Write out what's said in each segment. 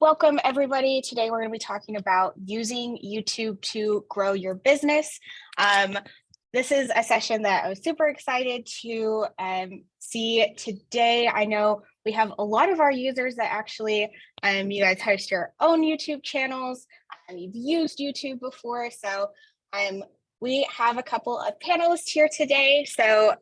Welcome, everybody. Today, we're going to be talking about using YouTube to grow your business. This is a session that I was super excited to see today. I know we have a lot of our users that actually, you guys host your own YouTube channels. You've used YouTube before. So we have a couple of panelists here today. So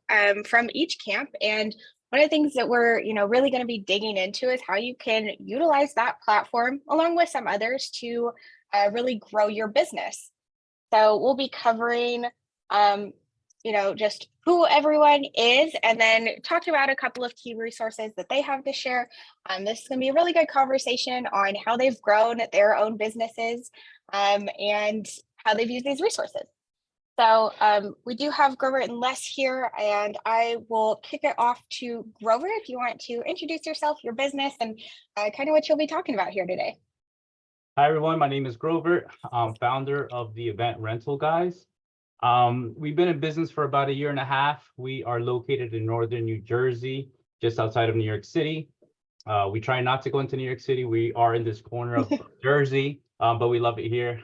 from each camp, and one of the things that we're really going to be digging into is how you can utilize that platform along with some others to really grow your business. So we'll be covering just who everyone is, and then talk about a couple of key resources that they have to share. This is going to be a really good conversation on how they've grown their own businesses and how they've used these resources. So we do have Grovert and Les here, and I will kick it off to Grovert if you want to introduce yourself, your business, and kind of what you'll be talking about here today. Hi, everyone. My name is Grovert. I'm founder of the Event Rental Guys. We've been in business for about 1.5 years. We are located in northern New Jersey, just outside of New York City. We try not to go into New York City. We are in this corner of Jersey, but we love it here.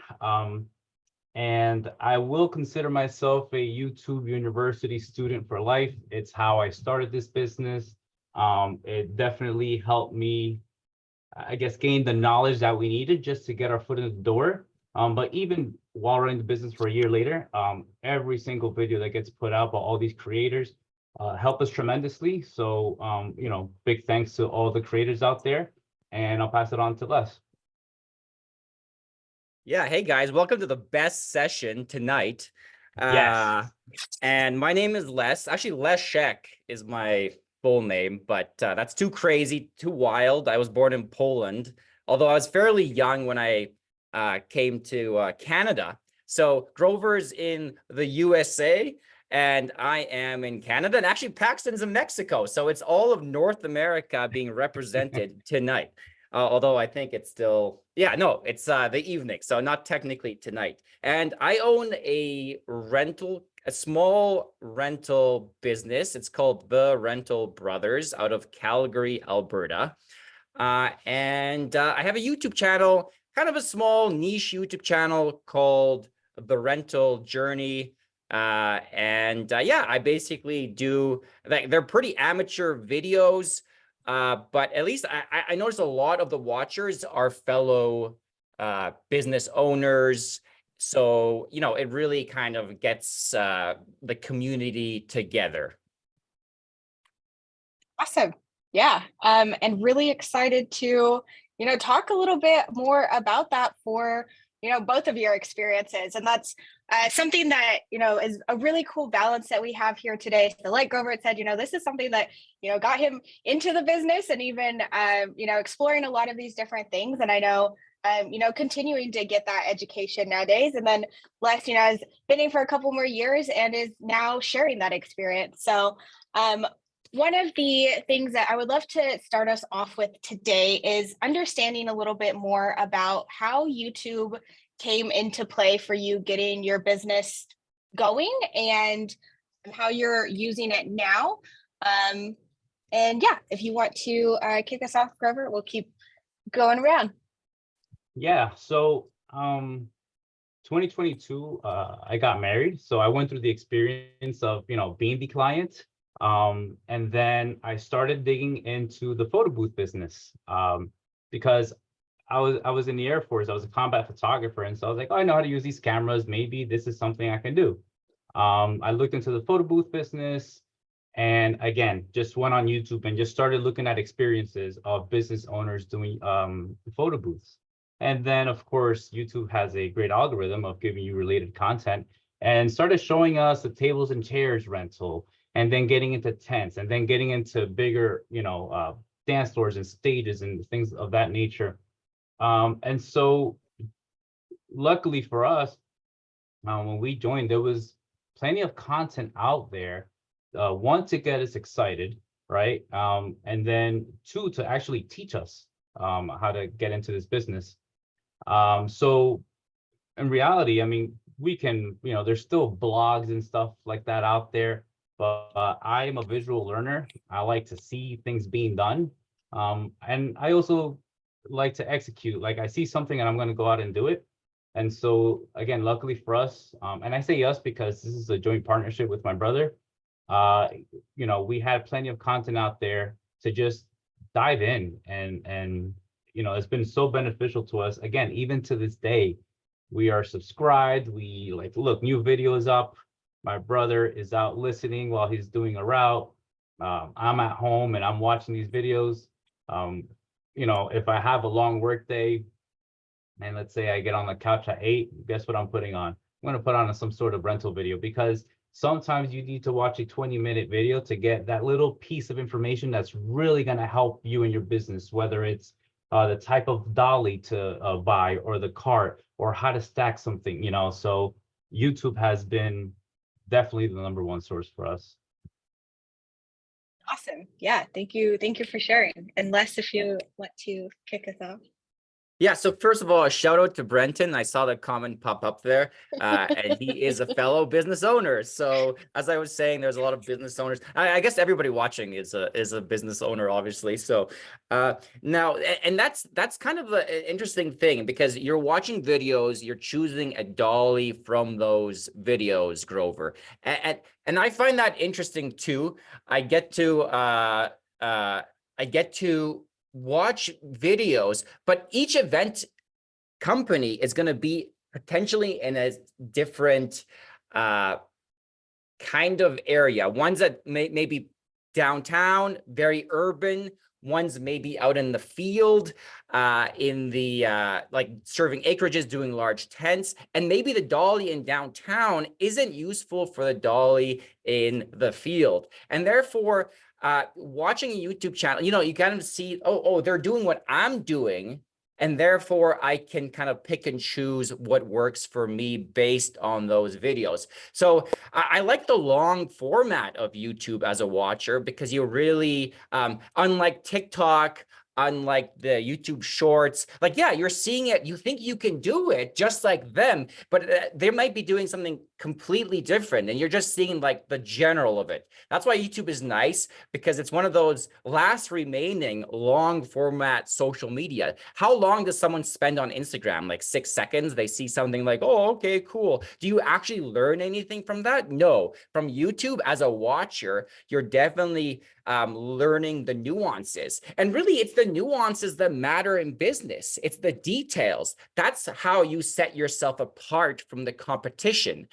And I will consider myself a YouTube University student for life. It's how I started this business. It definitely helped me, I guess, gain the knowledge that we needed just to get our foot in the door. But even while running the business for 1 year later, every single video that gets put out by all these creators help us tremendously. So, big thanks to all the creators out there. And I'll pass it on to Les. Yeah, hey guys, welcome to the best session tonight. Yes. And my name is Les. Actually, Les Shek is my full name, but that's too crazy, too wild. I was born in Poland, although I was fairly young when I came to Canada. So Grover's in the USA, and I am in Canada, and actually Paxton's in Mexico. So it's all of North America being represented tonight. Although I think it's still, it's the evening, so not technically tonight. And I own a small rental business. It's called The Rental Brothers out of Calgary, Alberta. And I have a YouTube channel, kind of a small niche YouTube channel called The Rental Journey. I basically do, they're pretty amateur videos. But at least I noticed a lot of the watchers are fellow business owners. So, it really kind of gets the community together. Awesome. Yeah. And really excited to, talk a little bit more about that for, both of your experiences. And that's something that, is a really cool balance that we have here today. So like Grovert said, this is something that, got him into the business and even, exploring a lot of these different things. And I know, continuing to get that education nowadays. And then Les, has been in for a couple more years and is now sharing that experience. So one of the things that I would love to start us off with today is understanding a little bit more about how YouTube came into play for you getting your business going and how you're using it now. If you want to kick us off, Grovert, we'll keep going around. Yeah, so 2022, I got married. So I went through the experience of, being the client. And then I started digging into the photo booth business because I was in the Air Force. I was a combat photographer. And so I was like, oh, I know how to use these cameras. Maybe this is something I can do. I looked into the photo booth business and again, just went on YouTube and just started looking at experiences of business owners doing photo booths. And then, of course, YouTube has a great algorithm of giving you related content and started showing us the tables and chairs rental, and then getting into tents, and then getting into bigger, dance floors and stages and things of that nature. And so luckily for us, when we joined, there was plenty of content out there, one, to get us excited, right? And then two, to actually teach us how to get into this business. So in reality, I mean, we can, there's still blogs and stuff like that out there, but I am a visual learner. I like to see things being done. And I also like to execute. Like I see something and I'm going to go out and do it. And so again, luckily for us, and I say us because this is a joint partnership with my brother. You know, we had plenty of content out there to just dive in, and you know, it's been so beneficial to us. Again, even to this day, we are subscribed. We like, look, new video is up. My brother is out listening while he's doing a route. I'm at home and I'm watching these videos. You know, if I have a long work day, and let's say I get on the couch at 8, guess what I'm putting on? I'm going to put on some sort of rental video, because sometimes you need to watch a 20-minute video to get that little piece of information that's really going to help you in your business, whether it's the type of dolly to buy, or the cart, or how to stack something, you know. So YouTube has been definitely the #1 source for us. Awesome. Yeah. Thank you. Thank you for sharing. And Les, if you want to kick us off. Yeah, so first of all, a shout out to Brenton. I saw the comment pop up there, and he is a fellow business owner. So as I was saying, there's a lot of business owners. I guess everybody watching is a business owner, obviously. So now, and that's kind of an interesting thing, because you're watching videos, you're choosing a dolly from those videos, Grover, and I find that interesting too. I get to watch videos, but each event company is going to be potentially in a different kind of area. Ones that may be downtown, very urban. One's maybe out in the field, in the like serving acreages, doing large tents. And maybe the dolly in downtown isn't useful for the dolly in the field. And therefore, watching a YouTube channel, you know, you kind of see, oh, they're doing what I'm doing, and therefore I can kind of pick and choose what works for me based on those videos. So I like the long format of YouTube as a watcher, because you really, unlike TikTok, unlike the YouTube shorts, like, yeah, you're seeing it, you think you can do it just like them, but they might be doing something completely different, and you're just seeing like the general of it. That's why YouTube is nice, because it's one of those last remaining long format social media. How long does someone spend on Instagram? Like 6 seconds. They see something like, oh, okay, cool. Do you actually learn anything from that? No. From YouTube, as a watcher, you're definitely learning the nuances. And really, it's the nuances that matter in business. It's the details. That's how you set yourself apart from the competition.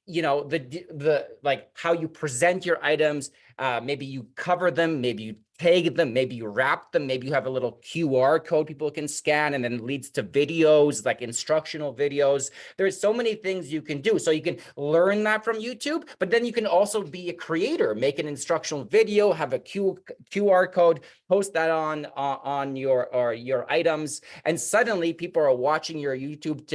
You know, the like how you present your items. Maybe you cover them, maybe you tag them, maybe you wrap them, maybe you have a little QR code people can scan, and then it leads to videos, like instructional videos. There's so many things you can do. So you can learn that from YouTube, but then you can also be a creator, make an instructional video, have a QR code, post that on your items, and suddenly people are watching your YouTube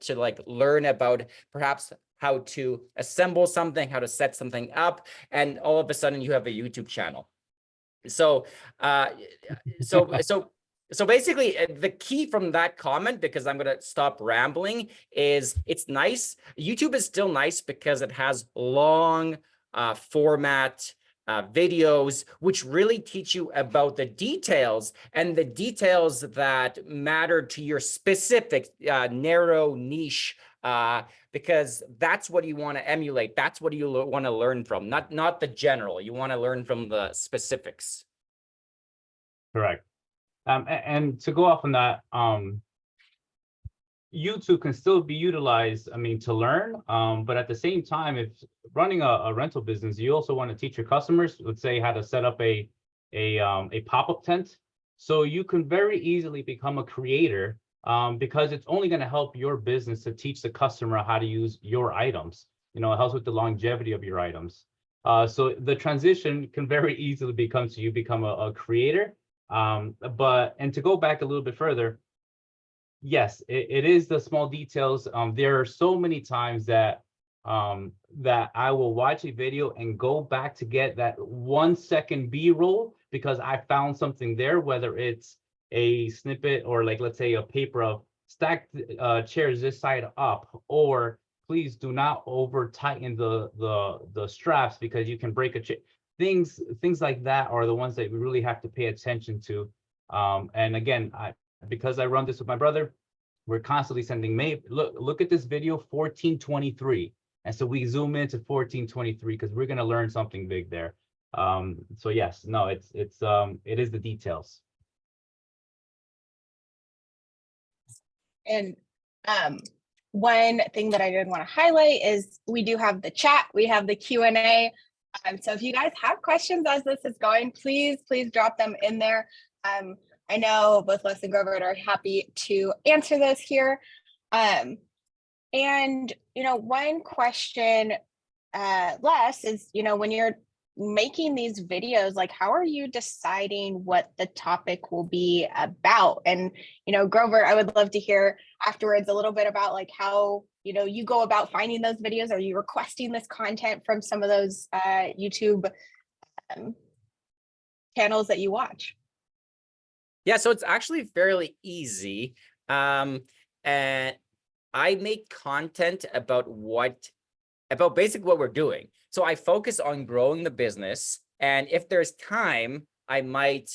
to like learn about perhaps how to assemble something, how to set something up, and all of a sudden you have a YouTube channel. So, so basically, the key from that comment, because I'm going to stop rambling, is it's nice. YouTube is still nice because it has long format videos, which really teach you about the details, and the details that matter to your specific narrow niche, because that's what you want to emulate. That's what you want to learn from, not the general. You want to learn from the specifics. Correct. And to go off on that, YouTube can still be utilized, I mean, to learn, but at the same time, if running a rental business, you also want to teach your customers, let's say, how to set up a pop-up tent. So you can very easily become a creator, because it's only going to help your business to teach the customer how to use your items. You know, it helps with the longevity of your items. So the transition can very easily become to you become a creator. And to go back a little bit further, yes, it is the small details. There are so many times that that I will watch a video and go back to get that 1 second B-roll because I found something there, whether it's a snippet or, like, let's say, a paper of stacked chairs this side up, or please do not over tighten the straps because you can break a chair. Things like that are the ones that we really have to pay attention to. And again, because I run this with my brother, we're constantly sending look at this video 1423. And so we zoom into 1423 because we're going to learn something big there. So yes, no, it is the details. And one thing that I did want to highlight is we do have the chat, we have the Q&A. So if you guys have questions as this is going, please drop them in there. I know both Les and Grovert are happy to answer those here. And, you know, one question, Les, is, you know, when you're making these videos, like, how are you deciding what the topic will be about? And, you know, Grovert, I would love to hear afterwards a little bit about like how, you know, you go about finding those videos. Are you requesting this content from some of those YouTube channels that you watch? Yeah, so it's actually fairly easy. And I make content about basically what we're doing. So I focus on growing the business. And if there's time, I might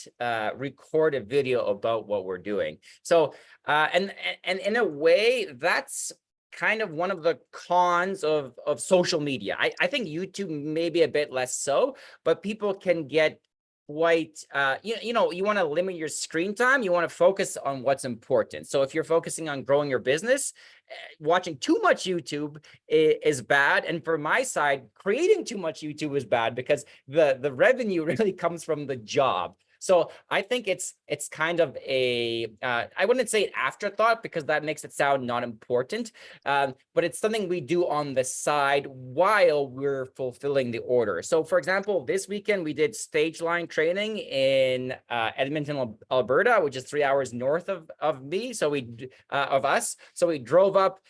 record a video about what we're doing. So, and in a way, that's kind of one of the cons of social media. I think YouTube maybe a bit less so, but people can get quite, you know, you want to limit your screen time. You want to focus on what's important. So if you're focusing on growing your business, watching too much YouTube is bad. And for my side, creating too much YouTube is bad because the revenue really comes from the job. So I think it's kind of a, I wouldn't say an afterthought because that makes it sound not important, but it's something we do on the side while we're fulfilling the order. So for example, this weekend we did stage line training in Edmonton, Alberta, which is 3 hours north of me. So of us. So we drove up,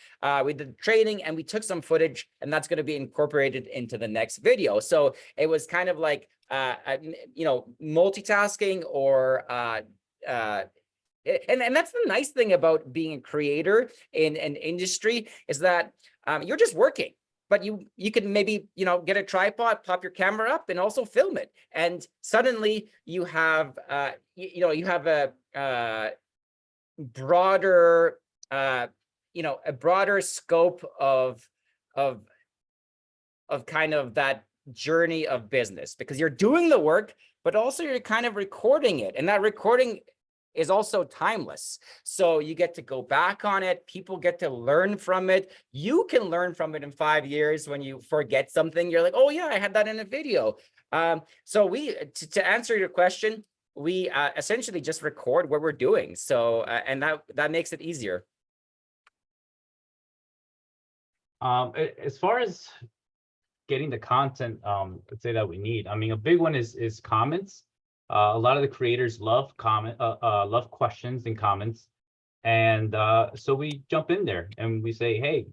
we did training and we took some footage, and that's going to be incorporated into the next video. So it was kind of like, you know, multitasking or and that's the nice thing about being a creator in an industry is that you're just working, but you can maybe, you know, get a tripod, pop your camera up and also film it. And suddenly you have, you know, you have a broader, you know, a broader scope of kind of that journey of business, because you're doing the work, but also you're kind of recording it. And that recording is also timeless. So you get to go back on it. People get to learn from it. You can learn from it in 5 years when you forget something. You're like, oh yeah, I had that in a video. So to answer your question, we essentially just record what we're doing. So, and that makes it easier. As far as getting the content, let's say that we need, I mean, a big one is comments. A lot of the creators love love questions and comments. And so we jump in there and we say, hey,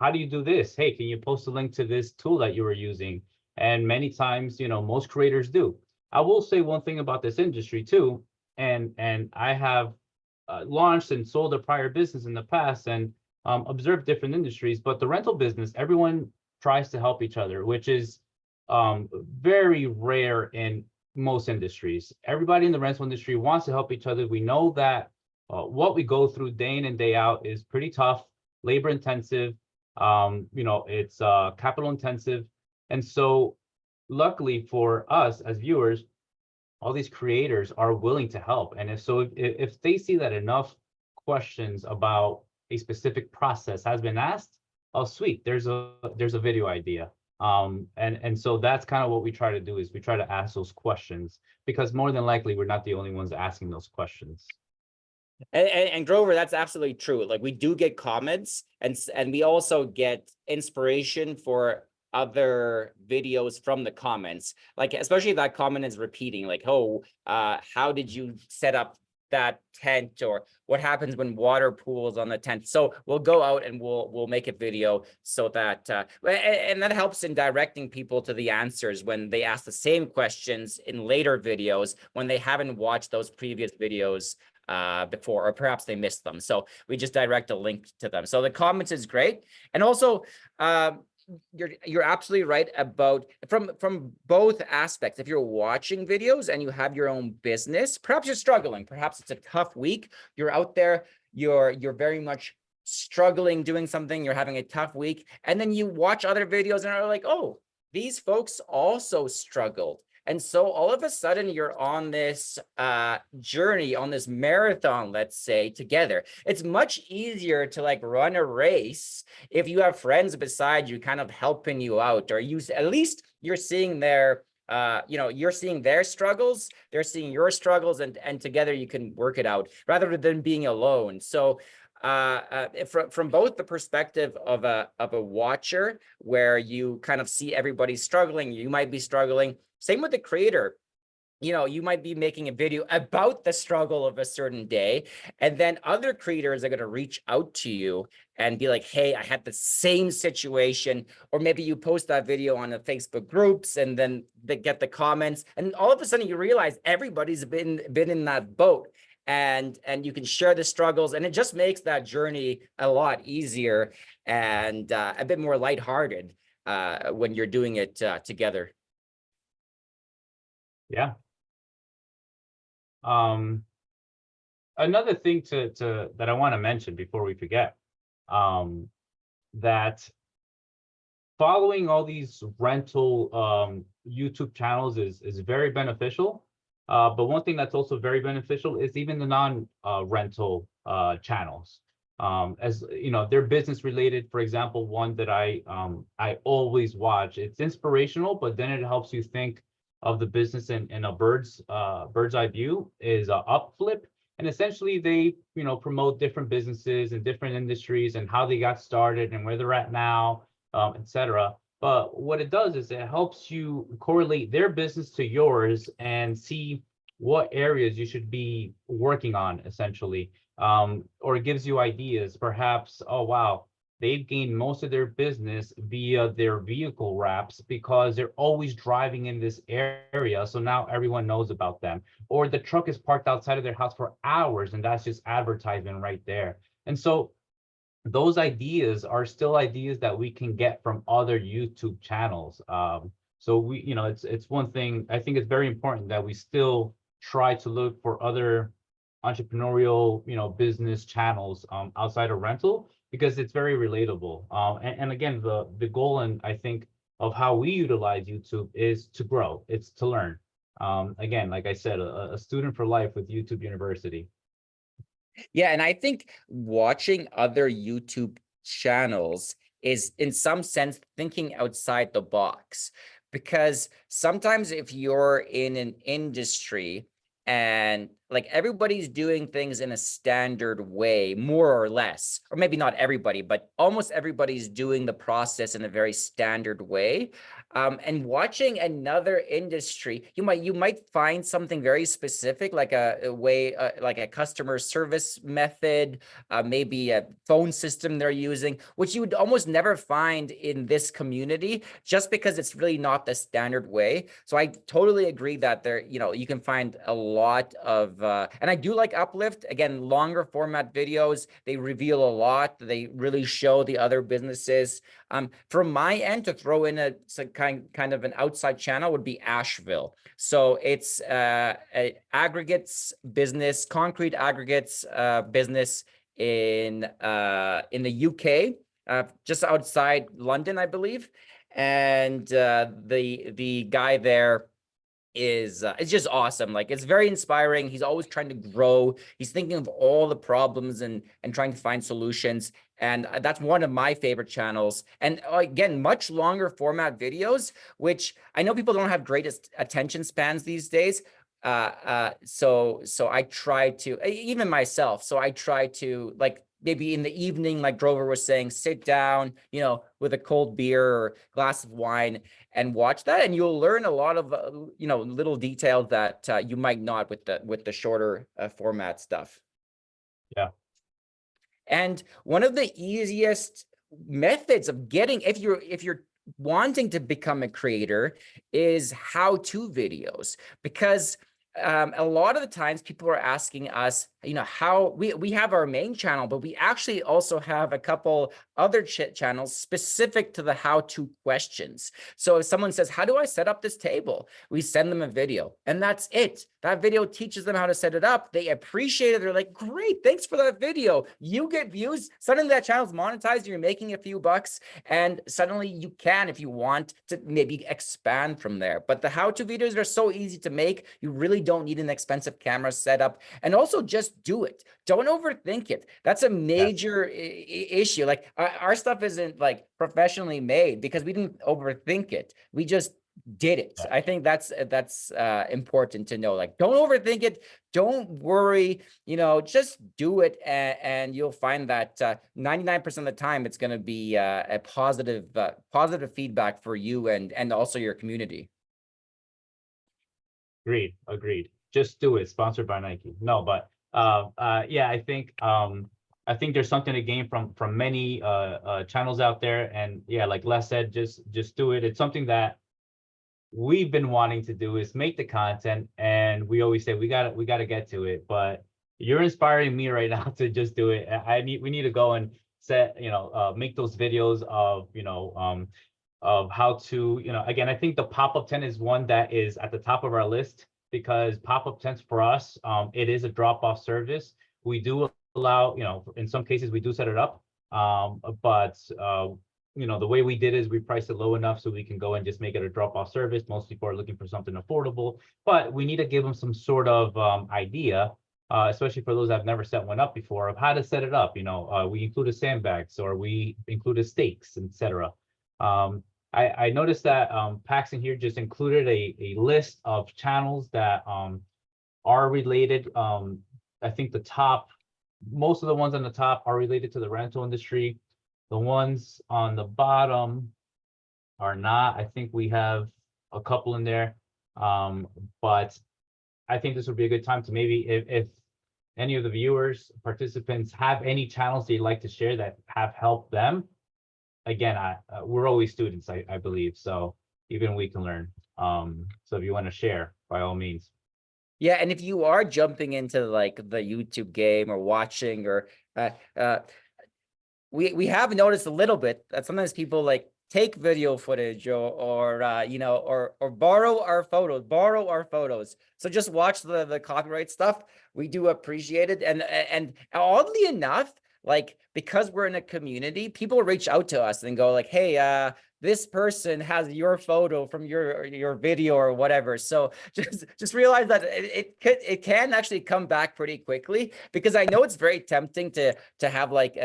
how do you do this? Hey, can you post a link to this tool that you were using? And many times, you know, most creators do. I will say one thing about this industry too, and I have launched and sold a prior business in the past and observed different industries, but the rental business, everyone tries to help each other, which is very rare in most industries. Everybody in the rental industry wants to help each other. We know that what we go through day in and day out is pretty tough, labor intensive, you know, it's capital intensive. And so luckily for us as viewers, all these creators are willing to help. And if they see that enough questions about a specific process has been asked, oh sweet, there's a video idea. And so that's kind of what we try to do, is we try to ask those questions, because more than likely we're not the only ones asking those questions. And Grover, that's absolutely true. Like, we do get comments, and we also get inspiration for other videos from the comments. Like, especially if that comment is repeating, like, oh, how did you set up that tent, or what happens when water pools on the tent? So we'll go out and we'll make a video so that and that helps in directing people to the answers when they ask the same questions in later videos when they haven't watched those previous videos before, or perhaps they missed them. So we just direct a link to them. So the comments is great. And also you're absolutely right about from both aspects. If you're watching videos and you have your own business, perhaps you're struggling, perhaps it's a tough week, you're out there, you're very much struggling doing something, you're having a tough week, and then you watch other videos and are like, oh, these folks also struggled. And so all of a sudden you're on this journey, on this marathon, let's say, together. It's much easier to like run a race if you have friends beside you kind of helping you out, or you at least you're seeing their you're seeing their struggles, they're seeing your struggles, and together you can work it out rather than being alone. So from both the perspective of a watcher, where you kind of see everybody struggling, you might be struggling. Same with the creator. You might be making a video about the struggle of a certain day, and then other creators are going to reach out to you and be like, hey, I had the same situation. Or maybe you post that video on the Facebook groups, and then they get the comments, and all of a sudden you realize everybody's been in that boat, and you can share the struggles, and it just makes that journey a lot easier and a bit more lighthearted when you're doing it together. Yeah. Another thing that I want to mention before we forget, that following all these rental YouTube channels is very beneficial. But one thing that's also very beneficial is even the non-rental channels. As you know, they're business related. For example, one that I always watch, it's inspirational, but then it helps you think of the business in a bird's eye view, is Upflip. And essentially they, promote different businesses and different industries and how they got started and where they're at now, etc. But what it does is it helps you correlate their business to yours and see what areas you should be working on, essentially. Or it gives you ideas, perhaps, oh, wow, they've gained most of their business via their vehicle wraps because they're always driving in this area. So now everyone knows about them. Or the truck is parked outside of their house for hours, and that's just advertisement right there. And so those ideas are still ideas that we can get from other YouTube channels. So we, it's one thing. I think it's very important that we still try to look for other entrepreneurial, business channels outside of rental, because it's very relatable. And again, the goal, and I think, of how we utilize YouTube is to grow. It's to learn. Again, like I said, a student for life with YouTube University. Yeah, and I think watching other YouTube channels is in some sense thinking outside the box, because sometimes if you're in an industry and like everybody's doing things in a standard way, more or less, or maybe not everybody, but almost everybody's doing the process in a very standard way. And watching another industry, you might find something very specific, like a way, like a customer service method, maybe a phone system they're using, which you would almost never find in this community, just because it's really not the standard way. So I totally agree that there, you can find a lot of, and I do like Uplift. Again, longer format videos, they reveal a lot. They really show the other businesses. From my end, to throw in a kind of an outside channel would be Asheville. So it's a aggregates business, concrete aggregates business in the UK, just outside London, I believe. And the guy there is it's just awesome. Like, it's very inspiring. He's always trying to grow. He's thinking of all the problems and trying to find solutions. And that's one of my favorite channels. And again, much longer format videos, which I know people don't have greatest attention spans these days. So I try to, even myself, so I try to, like, maybe in the evening, like Grovert was saying, sit down, with a cold beer or glass of wine and watch that. And you'll learn a lot of, little details that you might not with the shorter format stuff. Yeah. And one of the easiest methods of getting, if you're wanting to become a creator, is how-to videos, because a lot of the times people are asking us, you know, how we have our main channel, but we actually also have a couple other channels specific to the how-to questions. So if someone says, how do I set up this table? We send them a video, and that's it. That video teaches them how to set it up. They appreciate it. They're like, great, thanks for that video. You get views. Suddenly that channel's monetized. You're making a few bucks, and suddenly you can, if you want to, maybe expand from there. But the how-to videos are so easy to make. You really don't need an expensive camera setup. And also just do it. Don't overthink it. That's a major issue. Like our stuff isn't like professionally made because we didn't overthink it. We just did it. I think that's important to know. Like, don't overthink it. Don't worry, you know, just do it. And you'll find that 99% of the time, it's going to be a positive feedback for you and also your community. Agreed. Just do it. Sponsored by Nike. No, but yeah, I think there's something to gain from many channels out there. And yeah, like Les said, just do it. It's something that we've been wanting to do, is make the content, and we always say we gotta get to it. But you're inspiring me right now to just do it. We need to go and set, you know, make those videos of, you know, of how to, you know, again, I think the pop-up tent is one that is at the top of our list, because pop-up tents for us, it is a drop-off service. We do allow, you know, in some cases we do set it up, but you know, the way we did is we priced it low enough so we can go and just make it a drop-off service. Most people are looking for something affordable, but we need to give them some sort of idea, especially for those that have never set one up before, of how to set it up. You know, we included sandbags, or we included stakes, etc. I noticed that Paxton here just included a list of channels that are related. I think most of the ones on the top are related to the rental industry. The ones on the bottom are not. I think we have a couple in there, but I think this would be a good time to maybe, if any of the viewers, participants have any channels they'd like to share that have helped them. Again, we're always students, I believe, so even we can learn. So if you want to share, by all means. Yeah, and if you are jumping into like the YouTube game or watching, or we have noticed a little bit that sometimes people like take video footage or you know, or borrow our photos. So just watch the copyright stuff. We do appreciate it, and oddly enough, like, because we're in a community, people reach out to us and go like, hey, this person has your photo from your video or whatever. So just realize that it can actually come back pretty quickly, because I know it's very tempting to have like,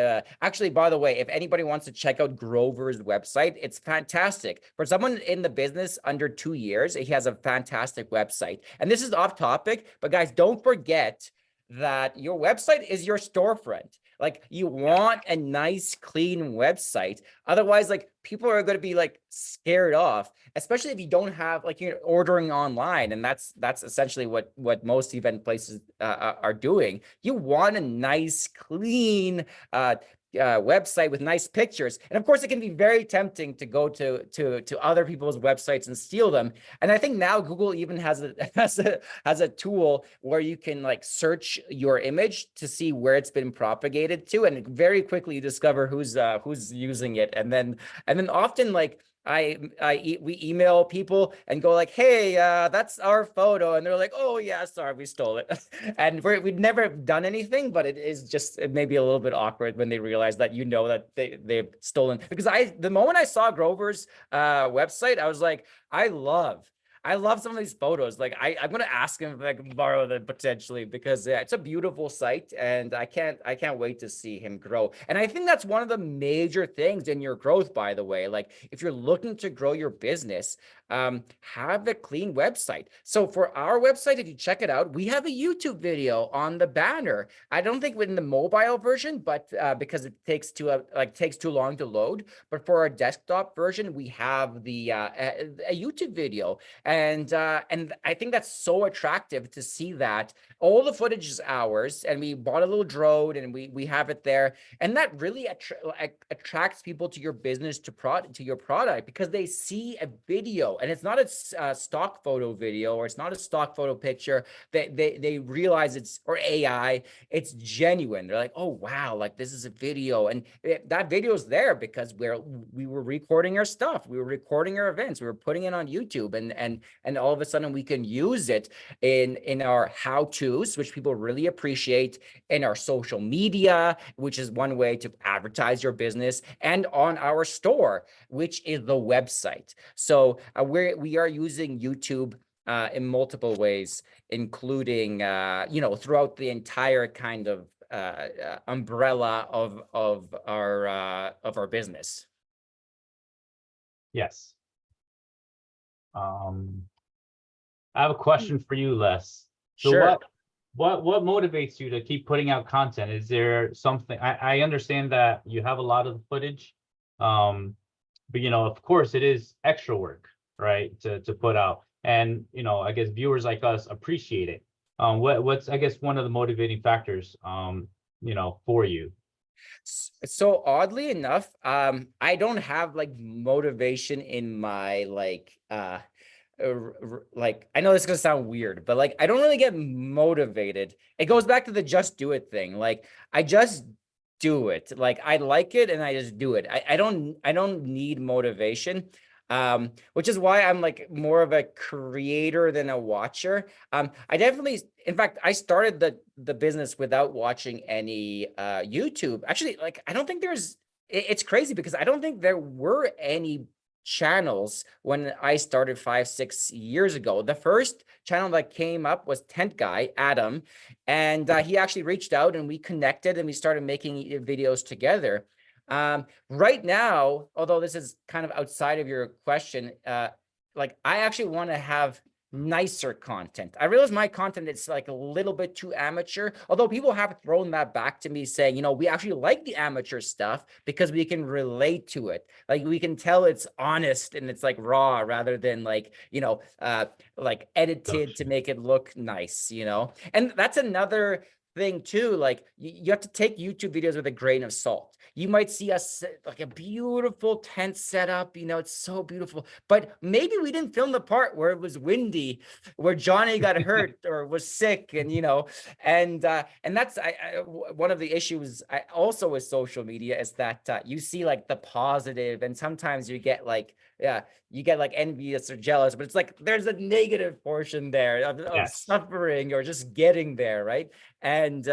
actually, by the way, if anybody wants to check out Grover's website, it's fantastic. For someone in the business under 2 years, he has a fantastic website. And this is off topic, but guys, don't forget that your website is your storefront. Like, you want a nice, clean website. Otherwise, like, people are going to be like scared off, especially if you don't have, like, you're ordering online. And that's essentially what most event places are doing. You want a nice, clean website with nice pictures. And of course, it can be very tempting to go to other people's websites and steal them. And I think now Google even has a tool where you can like search your image to see where it's been propagated to, and very quickly you discover who's using it. And then often, like, we email people and go like, hey, that's our photo, and they're like, oh yeah, sorry, we stole it. And we've never done anything, but it is just, it may be a little bit awkward when they realize that, you know, that they've stolen. Because the moment I saw Grover's website, I was like, I love some of these photos. Like, I'm gonna ask him if I can borrow them potentially, because yeah, it's a beautiful site, and I can't wait to see him grow. And I think that's one of the major things in your growth, by the way. Like, if you're looking to grow your business, have a clean website. So for our website, if you check it out, we have a YouTube video on the banner. I don't think in the mobile version, but because it takes too long to load. But for our desktop version, we have a YouTube video. And I think that's so attractive to see that all the footage is ours, and we bought a little drone and we have it there. And that really attracts people to your business, to your product, because they see a video, and it's not a stock photo video, or it's not a stock photo picture. They realize it's, or AI, it's genuine. They're like, oh wow, like this is a video, and that video is there because we were recording our stuff, we were recording our events, we were putting it on YouTube, and all of a sudden we can use it in our how-tos, which people really appreciate, in our social media, which is one way to advertise your business, and on our store, which is the website. So we are using YouTube in multiple ways, including throughout the entire kind of umbrella of our business. Yes. I have a question for you, Les. So Sure. what motivates you to keep putting out content? Is there something, I understand that you have a lot of the footage, but of course it is extra work, right? To put out, and I guess viewers like us appreciate it. What's, I guess, one of the motivating factors, for you? So oddly enough, I don't have like motivation in my I know this is gonna sound weird, but like I don't really get motivated. It goes back to the just do it thing. Like I just do it. Like I like it and I just do it. I don't need motivation. Which is why I'm like more of a creator than a watcher. I definitely, in fact, I started the business without watching any YouTube. Actually, like I don't think it's crazy because I don't think there were any channels when I started 5-6 years ago. The first channel that came up was Tent Guy, Adam, and he actually reached out and we connected and we started making videos together. Right now, although this is kind of outside of your question, like I actually want to have nicer content. I realize my content is like a little bit too amateur, although people have thrown that back to me saying, we actually like the amateur stuff because we can relate to it. Like we can tell it's honest and it's like raw rather than like, like edited to make it look nice, And that's another thing too. Like you have to take YouTube videos with a grain of salt. You might see us like a beautiful tent setup, it's so beautiful, but maybe we didn't film the part where it was windy, where Johnny got hurt or was sick, and and that's one of the issues also with social media is that you see like the positive, and sometimes you get like envious or jealous, but it's like there's a negative portion there of suffering or just getting there, right? And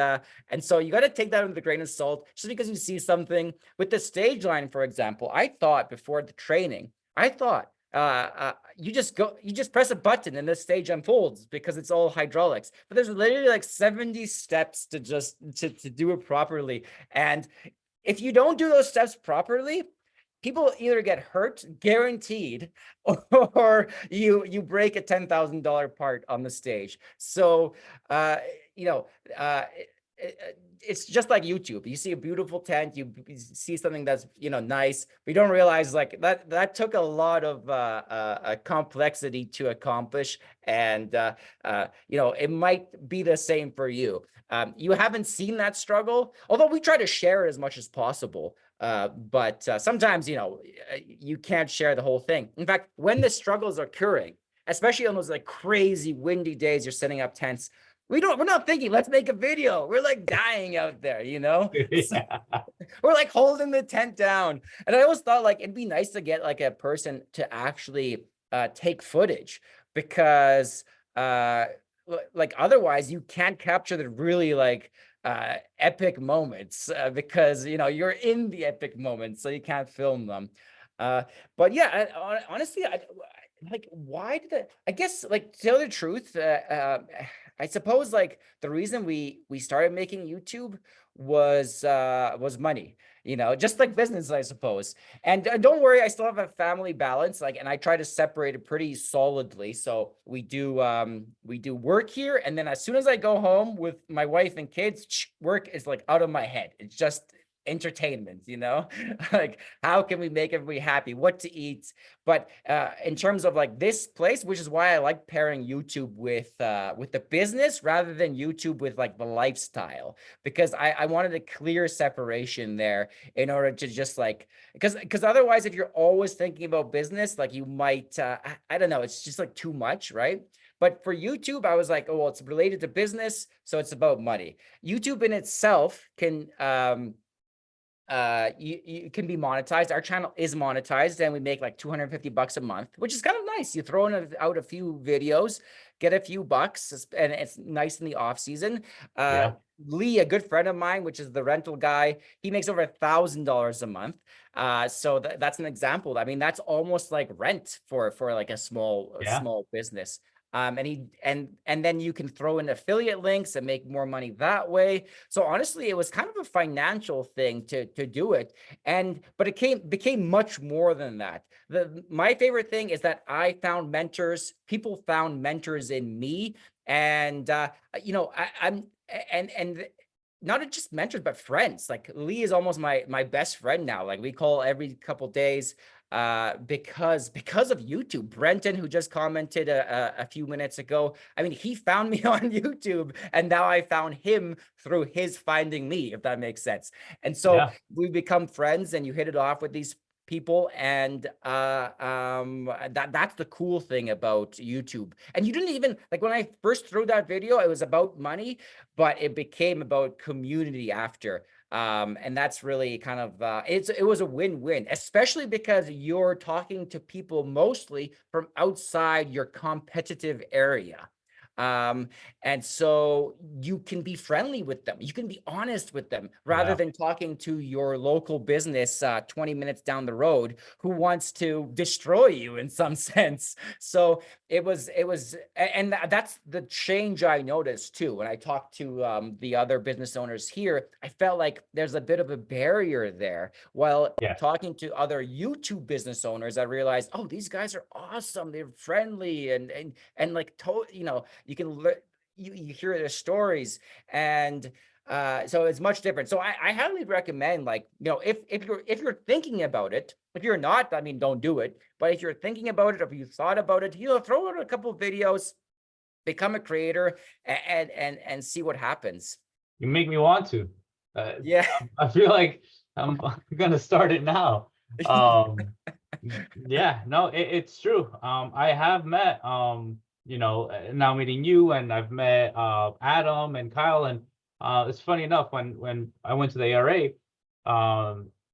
so you got to take that with a grain of salt. Just because you see something with the stage line, for example, I thought before the training, you just press a button and the stage unfolds because it's all hydraulics. But there's literally like 70 steps to do it properly. And if you don't do those steps properly, people either get hurt, guaranteed, or you break a $10,000 part on the stage. So, it's just like YouTube. You see a beautiful tent, you see something that's nice, but you don't realize like that took a lot of complexity to accomplish, and it might be the same for you. You haven't seen that struggle, although we try to share it as much as possible. But sometimes you can't share the whole thing. In fact, when the struggles are occurring, especially on those like crazy windy days you're setting up tents, we're not thinking, let's make a video. We're like dying out there, Yeah. We're like holding the tent down. And I always thought like it'd be nice to get like a person to actually take footage, because like otherwise you can't capture the really like epic moments, because you're in the epic moments, so you can't film them. But yeah, honestly, like why did I guess, like, to tell the truth, I suppose like the reason we started making YouTube was money, just like business, I suppose. And don't worry, I still have a family balance, like, and I try to separate it pretty solidly. So we do work here, and then as soon as I go home with my wife and kids, work is like out of my head. It's just entertainment, like how can we make everybody happy, what to eat. But in terms of like this place, which is why I like pairing YouTube with the business rather than YouTube with like the lifestyle, because I wanted a clear separation there in order to just like, because otherwise if you're always thinking about business, like you might I don't know, it's just like too much, right? But for YouTube, I was like, oh, well, it's related to business, so it's about money. YouTube in itself can you can be monetized. Our channel is monetized and we make like $250 a month, which is kind of nice. You throw out a few videos, get a few bucks, and it's nice in the off season. Yeah. Lee, a good friend of mine, which is the rental guy, he makes over $1,000 a month. So that's an example. I mean, that's almost like rent for like a small business. And then you can throw in affiliate links and make more money that way. So honestly, it was kind of a financial thing to do it. But it became much more than that. My favorite thing is that I found mentors, people found mentors in me. And I'm not just mentors, but friends. Like Lee is almost my best friend now. Like we call every couple days because of YouTube. Brenton, who just commented a few minutes ago, I mean, he found me on YouTube, and now I found him through his finding me, if that makes sense. And so we've become friends, and you hit it off with these people, and that's the cool thing about YouTube. And you didn't even like, when I first threw that video, it was about money, but it became about community after. And that's really kind of it was a win-win, especially because you're talking to people mostly from outside your competitive area. And so you can be friendly with them. You can be honest with them rather than talking to your local business 20 minutes down the road who wants to destroy you in some sense. So it was, and that's the change I noticed too. When I talked to the other business owners here, I felt like there's a bit of a barrier there. While talking to other YouTube business owners, I realized, oh, these guys are awesome. They're friendly and like, you can you hear their stories, and so it's much different. So I highly recommend, like, if you're thinking about it. If you're not, I mean, don't do it. But if you're thinking about it, or if you thought about it, throw out a couple of videos, become a creator, and see what happens. You make me want to. Yeah, I feel like I'm gonna start it now. Yeah, no, it's true. I have met now meeting you, and I've met Adam and Kyle, and it's funny enough, when I went to the ARA,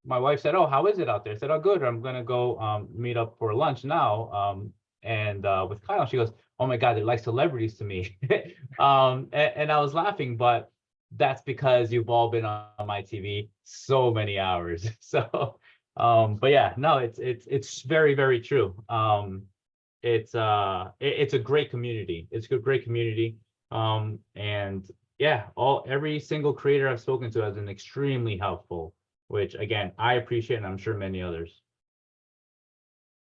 my wife said, "Oh, how is it out there?" I said, "Oh, good. I'm gonna go meet up for lunch now." And with Kyle, she goes, "Oh my God, they're like celebrities to me." And I was laughing, but that's because you've all been on my TV so many hours. So, but yeah, no, it's very, very true. It's a great community. It's a great community. And yeah, every single creator I've spoken to has been extremely helpful, which again, I appreciate, and I'm sure many others.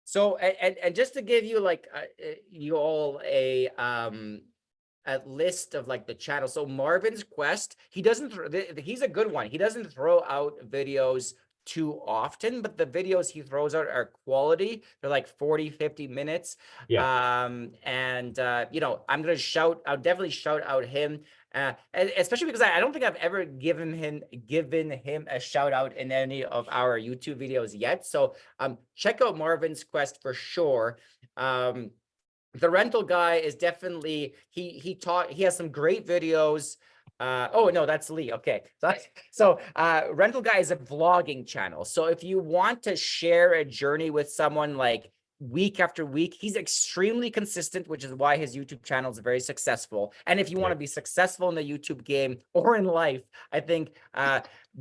So, and just to give you like you all a list of like the channel. So Marvin's Quest, he's a good one. He doesn't throw out videos too often, but the videos he throws out are quality. They're like 40-50 minutes. I'm gonna I'll definitely shout out him, especially because I don't think I've ever given him a shout out in any of our YouTube videos yet. So check out Marvin's Quest for sure. The rental guy is definitely, he has some great videos. Oh no, that's Lee. Okay. So rental guy is a vlogging channel. So if you want to share a journey with someone like week after week, he's extremely consistent, which is why his YouTube channel is very successful. And if you want to be successful in the YouTube game or in life, I think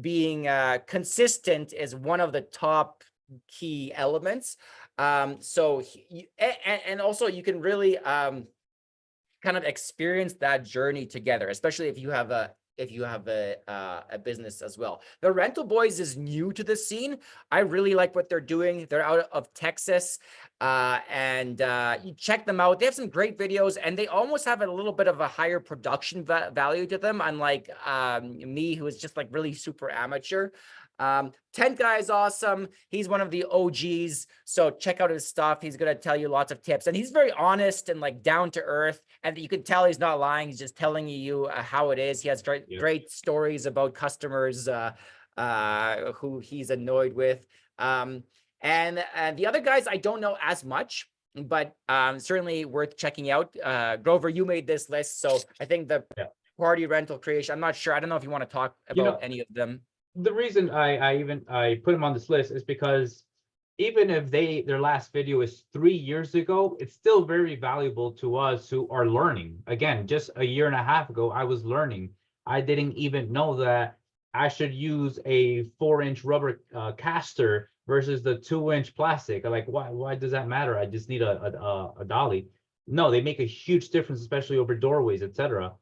being consistent is one of the top key elements. So and also you can really kind of experience that journey together, especially if you have a business as well. The Rental Boys is new to the scene. I really like what they're doing. They're out of Texas. and you check them out. They have some great videos, and they almost have a little bit of a higher production value to them, unlike me, who is just like really super amateur. Tent Guy is awesome. He's one of the OGs. So check out his stuff. He's going to tell you lots of tips, and he's very honest and like down to earth. And you can tell he's not lying. He's just telling you how it is. He has great stories about customers who he's annoyed with. And the other guys, I don't know as much, but certainly worth checking out. Grover, you made this list. So I think the party rental creation, I'm not sure. I don't know if you want to talk about any of them. The reason I put them on this list is because even if their last video is 3 years ago, it's still very valuable to us who are learning. Again, just a year and a half ago, I was learning. I didn't even know that I should use a 4-inch rubber caster versus the 2-inch plastic. Like, why does that matter? I just need a dolly. No, they make a huge difference, especially over doorways, etc.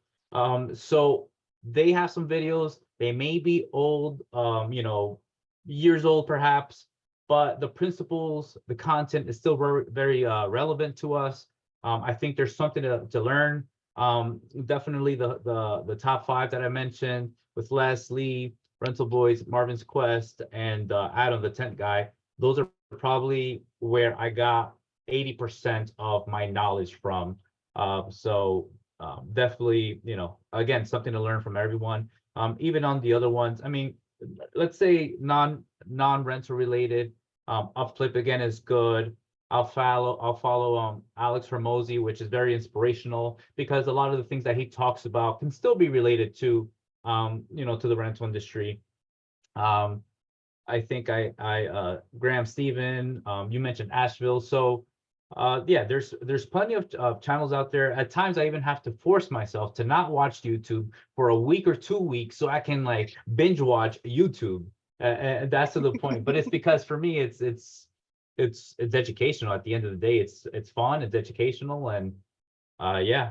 So they have some videos. They may be old, years old perhaps, but the principles, the content is still very relevant to us. I think there's something to learn. Definitely the top 5 that I mentioned with Les, Lee, Rental Boys, Marvin's Quest, and Adam the Tent Guy. Those are probably where I got 80% of my knowledge from. So definitely, again, something to learn from everyone. Even on the other ones, I mean, let's say non-rental related, Upflip again is good. I'll follow Alex Hormozy, which is very inspirational because a lot of the things that he talks about can still be related to to the rental industry. I think Graham Stephen, you mentioned Asheville. So yeah, there's plenty of channels out there. At times I even have to force myself to not watch YouTube for a week or 2 weeks so I can like binge watch YouTube. And that's to the point. But it's because for me it's educational. At the end of the day, it's fun, it's educational, and yeah.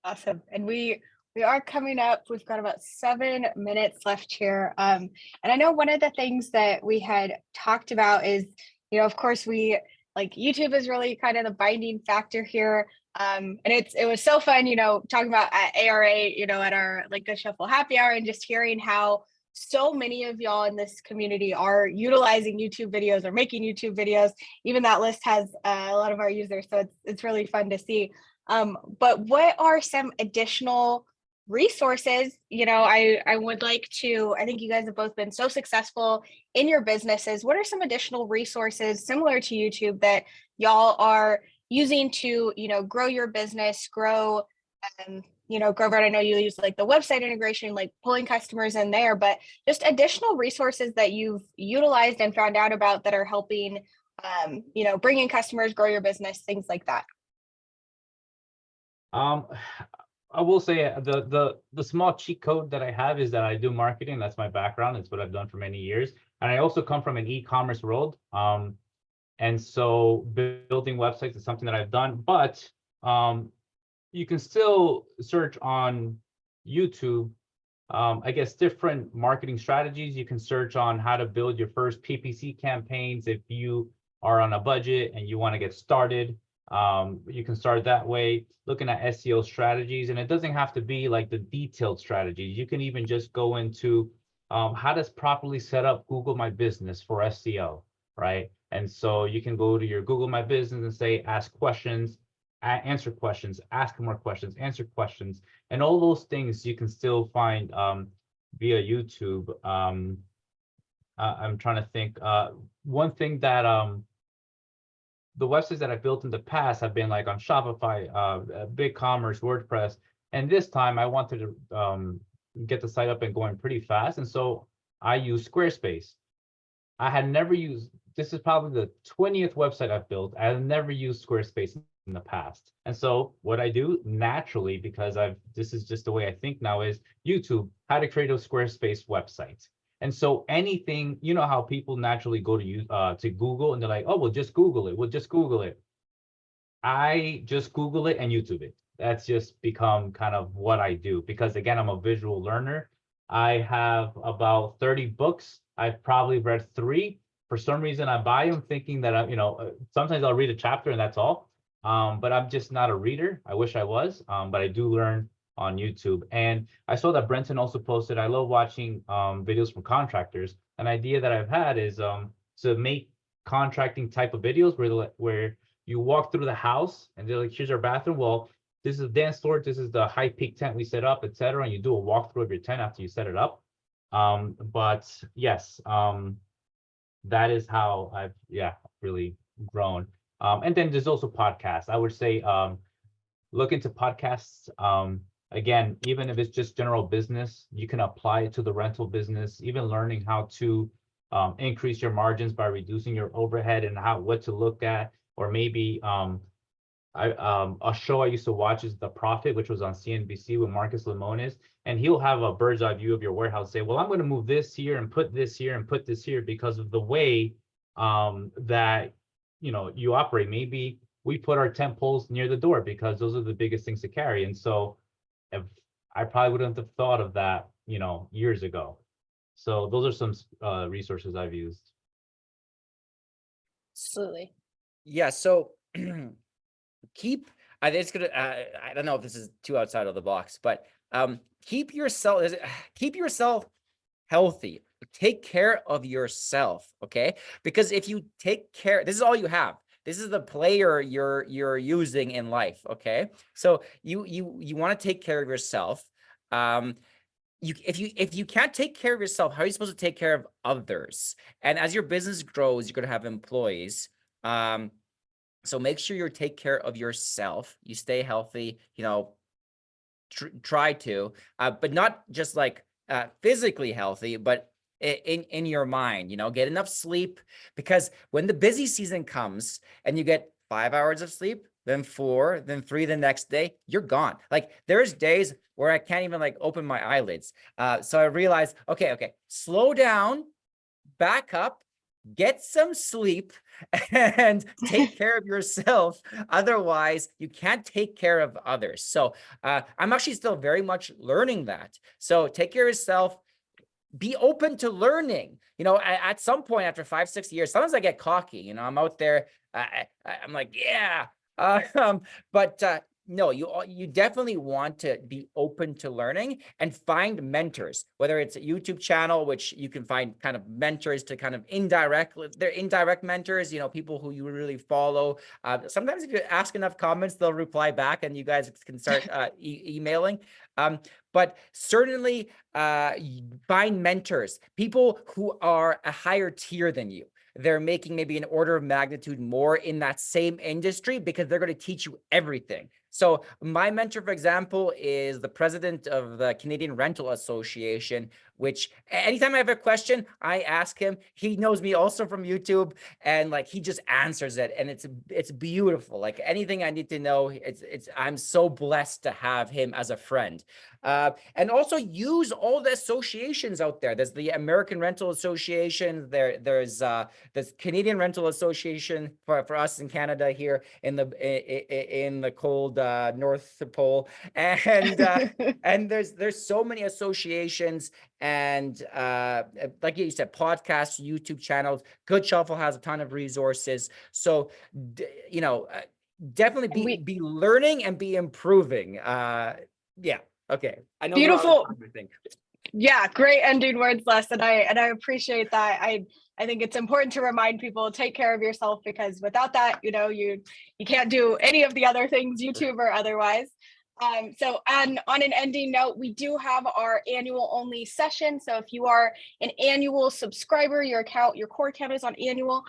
Awesome. And we are coming up. We've got about 7 minutes left here. And I know one of the things that we had talked about is, of course, YouTube is really kind of the binding factor here. And it was so fun, talking about at ARA, at our like Good Shuffle happy hour, and just hearing how so many of y'all in this community are utilizing YouTube videos or making YouTube videos. Even that list has a lot of our users, so it's really fun to see. But what are some additional resources? I would like to, I think you guys have both been so successful in your businesses. What are some additional resources similar to YouTube that y'all are using to, grow your business, grow, Grovert, I know you use like the website integration, like pulling customers in there, but just additional resources that you've utilized and found out about that are helping, bring in customers, grow your business, things like that. I will say the small cheat code that I have is that I do marketing. That's my background. It's what I've done for many years. And I also come from an e-commerce world. And so building websites is something that I've done, but you can still search on YouTube, I guess, different marketing strategies. You can search on how to build your first PPC campaigns. If you are on a budget and you want to get started, you can start that way, looking at SEO strategies. And it doesn't have to be like the detailed strategies. You can even just go into how to properly set up Google My Business for SEO, right? And so you can go to your Google My Business and say, ask questions, answer questions, ask more questions, answer questions, and all those things you can still find via YouTube. I'm trying to think. One thing that the websites that I built in the past have been like on Shopify, BigCommerce, WordPress, and this time I wanted to get the site up and going pretty fast, and so I used Squarespace. I had never used. This is probably the 20th website I've built. I had never used Squarespace in the past. And so what I do naturally, because this is just the way I think now, is YouTube, how to create a Squarespace website. And so anything, how people naturally go to Google and they're like, oh, we'll just Google it. We'll just Google it. I just Google it and YouTube it. That's just become kind of what I do, because again, I'm a visual learner. I have about 30 books. I've probably read 3. for some reason I buy them thinking that sometimes I'll read a chapter and that's all. But I'm just not a reader. I wish I was, but I do learn on YouTube. And I saw that Brenton also posted, I love watching videos from contractors. An idea that I've had is to make contracting type of videos where you walk through the house and they're like, here's our bathroom. Well, this is the dance floor, this is the high peak tent we set up, etc. And you do a walkthrough of your tent after you set it up. But yes, that is how I've really grown. And then there's also podcasts. I would say look into podcasts. Again, even if it's just general business, you can apply it to the rental business, even learning how to increase your margins by reducing your overhead and what to look at. Or maybe a show I used to watch is The Profit, which was on CNBC with Marcus Lemonis, and he'll have a bird's eye view of your warehouse, say, well, I'm going to move this here and put this here and put this here because of the way that you operate. Maybe we put our tent poles near the door because those are the biggest things to carry. And so if I probably wouldn't have thought of that, years ago. So those are some resources I've used. Absolutely. Yeah. So keep, I think it's gonna, I don't know if this is too outside of the box, but keep yourself healthy. Take care of yourself, okay? Because if you take care, this is all you have. This is the player you're using in life, okay? So you want to take care of yourself. If you can't take care of yourself, how are you supposed to take care of others? And as your business grows, you're going to have employees. So make sure you take care of yourself. You stay healthy, try to, but not just like physically healthy, but in your mind, get enough sleep, because when the busy season comes and you get 5 hours of sleep, then 4, then 3 the next day, you're gone. Like there's days where I can't even like open my eyelids. So I realized, okay, slow down, back up, get some sleep, and take care of yourself. Otherwise, you can't take care of others. So I'm actually still very much learning that. So take care of yourself. Be open to learning. At some point after 5-6 years, sometimes I get cocky. I'm out there. I'm like, yeah. But no, you definitely want to be open to learning and find mentors, whether it's a YouTube channel, which you can find kind of mentors to kind of they're indirect mentors, people who you really follow. Sometimes if you ask enough comments, they'll reply back and you guys can start emailing. But certainly find mentors, people who are a higher tier than you. They're making maybe an order of magnitude more in that same industry because they're going to teach you everything. So my mentor, for example, is the president of the Canadian Rental Association, which anytime I have a question, I ask him. He knows me also from YouTube, and like he just answers it, and it's beautiful. Like anything I need to know, I'm so blessed to have him as a friend. And also use all the associations out there. There's the American Rental Association. There's the Canadian Rental Association for us in Canada here in the cold North Pole, and there's so many associations, and like you said, podcasts, YouTube channels. Good Shuffle has a ton of resources. So definitely be learning and be improving. Yeah. Okay. I know. Beautiful. Yeah, great ending words, Les, and I appreciate that. I think it's important to remind people, take care of yourself, because without that, you can't do any of the other things, YouTube or otherwise. So on an ending note, we do have our annual only session. So if you are an annual subscriber, your core account is on annual,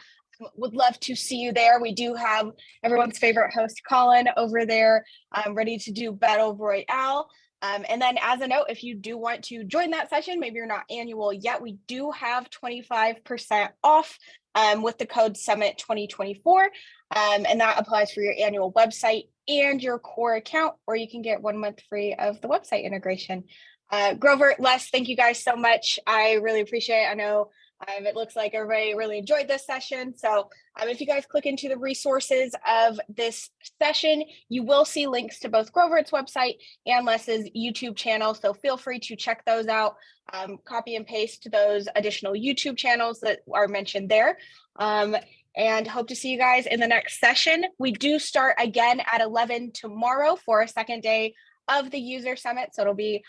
would love to see you there. We do have everyone's favorite host, Colin, over there, ready to do Battle Royale. And then as a note, if you do want to join that session, maybe you're not annual yet, we do have 25% off with the code Summit 2024. And that applies for your annual website and your core account, or you can get 1 month free of the website integration. Grovert, Les, thank you guys so much. I really appreciate it. I know it looks like everybody really enjoyed this session. So if you guys click into the resources of this session, you will see links to both Grovert's website and Les's YouTube channel. So feel free to check those out, copy and paste those additional YouTube channels that are mentioned there. And hope to see you guys in the next session. We do start again at 11 tomorrow for a second day of the user summit. So it'll be,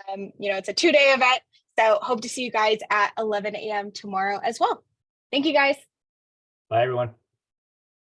it's a 2-day event. So hope to see you guys at 11 a.m. tomorrow as well. Thank you guys. Bye, everyone.